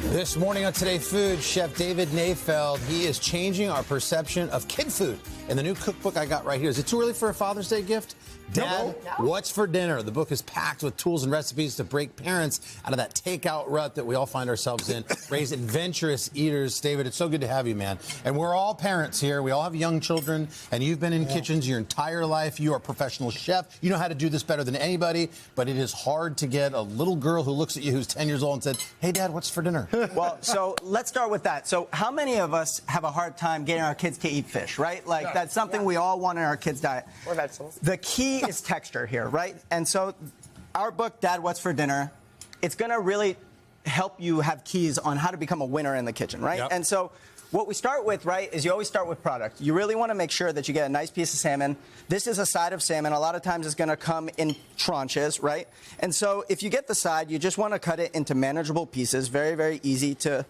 This morning on Today Food, Chef David Nayfeld, he is changing our perception of kid food. In the new cookbook I got right here, is it too early for a Father's Day gift? Dad, what's for dinner? The book is packed with tools and recipes to break parents out of that takeout rut that we all find ourselves in. Raise adventurous eaters. David, it's so good to have you, man. And we're all parents here. We all have young children, and you've been in kitchens your entire life. You are a professional chef. You know how to do this better than anybody, but it is hard to get a little girl who looks at you who's 10 years old and said, hey, Dad, what's for dinner? Well, so let's start with that. So how many of us have a hard time getting our kids to eat fish, right? Like, that's something we all want in our kids' diet. Or vegetables. The key is texture here, right? And so our book, Dad, What's for Dinner, it's going to really help you have keys on how to become a winner in the kitchen, right? Yep. And so what we start with, right, is you always start with product. You really want to make sure that you get a nice piece of salmon. This is a side of salmon. A lot of times it's going to come in tranches, right? And so if you get the side, you just want to cut it into manageable pieces. Very, very easy to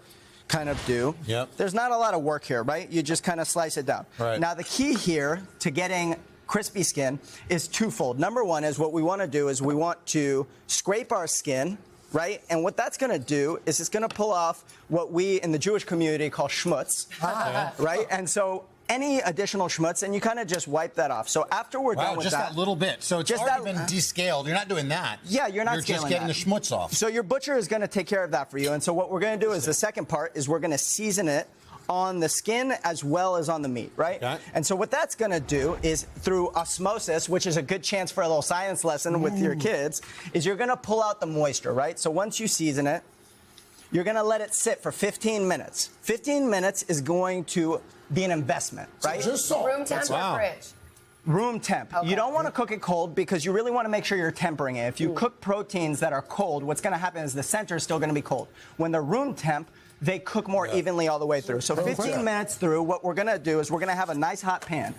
kind of do. Yep. There's not a lot of work here, right? You just kind of slice it down. Right. Now, the key here to getting crispy skin is twofold. Number one is what we want to do is we want to scrape our skin, right? And what that's going to do is it's going to pull off what we in the Jewish community call schmutz, right? And so any additional schmutz, and you kind of just wipe that off. So after we're done with just that little bit. So it's just already that, been descaled. You're not doing that. Yeah, you're not You're just scaling getting that. the schmutz off. So your butcher is going to take care of that for you. And so what we're going to do is the second part is we're going to season it on the skin as well as on the meat, right? Okay. And so what that's going to do is through osmosis, which is a good chance for a little science lesson with your kids, is you're going to pull out the moisture, right? So once you season it, you're going to let it sit for 15 minutes. 15 minutes is going to be an investment, right? So just salt. Room temp or fridge? Room temp. Okay. You don't want to cook it cold because you really want to make sure you're tempering it. If you cook proteins that are cold, what's going to happen is the center is still going to be cold. When they're room temp, they cook more evenly all the way through. So 15 minutes through, what we're going to do is we're going to have a nice hot pan.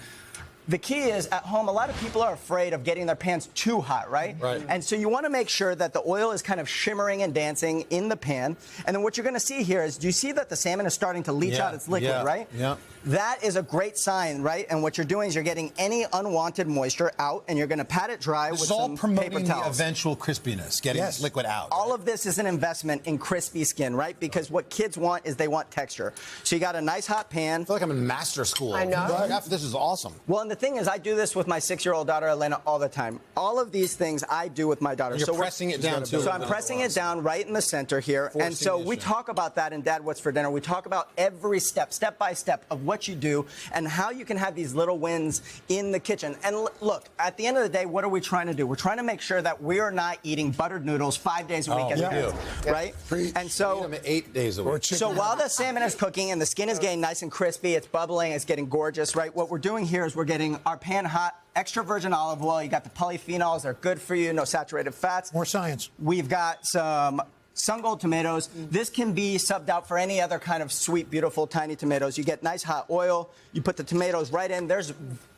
The key is, at home, a lot of people are afraid of getting their pans too hot, right? Right. And so you want to make sure that the oil is kind of shimmering and dancing in the pan. And then what you're going to see here is, do you see that the salmon is starting to leach out its liquid, right? Yeah. That is a great sign, right? And what you're doing is you're getting any unwanted moisture out, and you're going to pat it dry with some paper promoting the towels. eventual crispiness, getting this liquid out. All of this is an investment in crispy skin, right? Because what kids want is they want texture. So you got a nice hot pan. I feel like I'm in master school. I know. Chef, this is awesome. Well, and the thing is, I do this with my 6-year-old daughter, Elena, all the time. All of these things I do with my daughter. And you're pressing it down, too. So I'm pressing it down right in the center here. And so we talk about that in Dad, What's for Dinner. We talk about every step by step, of what you do and how you can have these little wins in the kitchen. And look, at the end of the day, what are we trying to do? We're trying to make sure that we are not eating buttered noodles 5 days a week as parents, right? And so 8 days a week. So while the salmon is cooking and the skin is getting nice and crispy, it's bubbling, it's getting gorgeous, right? What we're doing here is we're getting our pan hot, extra virgin olive oil. You got the polyphenols, they're good for you, no saturated fats. More science. We've got some sun gold tomatoes. This can be subbed out for any other kind of sweet, beautiful, tiny tomatoes. You get nice hot oil, you put the tomatoes right in. There's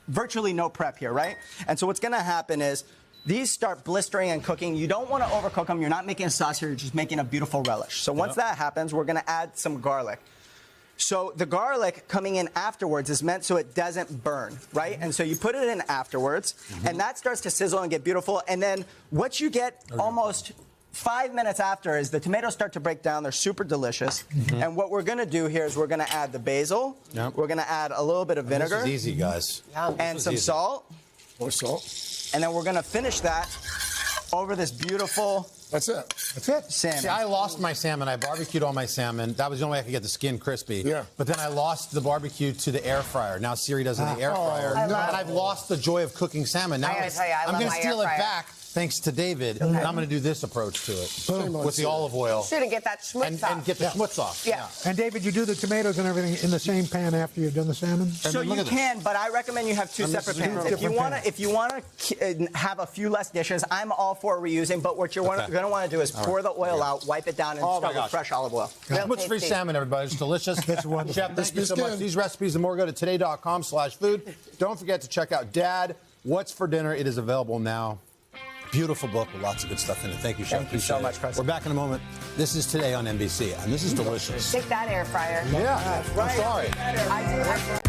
virtually no prep here, right? And so what's going to happen is these start blistering and cooking. You don't want to overcook them. You're not making a sauce here. You're just making a beautiful relish. So once that happens, we're going to add some garlic. So the garlic coming in afterwards is meant so it doesn't burn, right? And so you put it in afterwards, and that starts to sizzle and get beautiful. And then what you get almost 5 minutes after is the tomatoes start to break down. They're super delicious. And what we're going to do here is we're going to add the basil. We're going to add a little bit of vinegar. This is easy, guys. And some salt. More salt. And then we're going to finish that over this beautiful... That's it. That's it. Salmon. See, I lost my salmon. I barbecued all my salmon. That was the only way I could get the skin crispy. Yeah. But then I lost the barbecue to the air fryer. Now Siri does it in the air fryer. And I've lost the joy of cooking salmon. Now I gotta tell you, I I'm love going my to steal air it fryer. back thanks to David, and I'm going to do this approach to it with the olive oil. Should get that schmutz off. And get the schmutz off. Yeah. And David, you do the tomatoes and everything in the same pan after you've done the salmon? So you can, but I recommend you have two separate pans. If you want to have a few less dishes, I'm all for reusing. But what you're going to want to do is pour the oil out, wipe it down, and start with fresh olive oil. Schmutz-free salmon, everybody. It's delicious. Chef, thank you so much. These recipes and more, go to today.com/food. Don't forget to check out Dad, What's for Dinner. It is available now. Beautiful book with lots of good stuff in it. Thank you, Chef. Thank you so much, President. We're back in a moment. This is Today on NBC, and this is delicious. Take that air fryer. Yeah, I'm sorry. I do.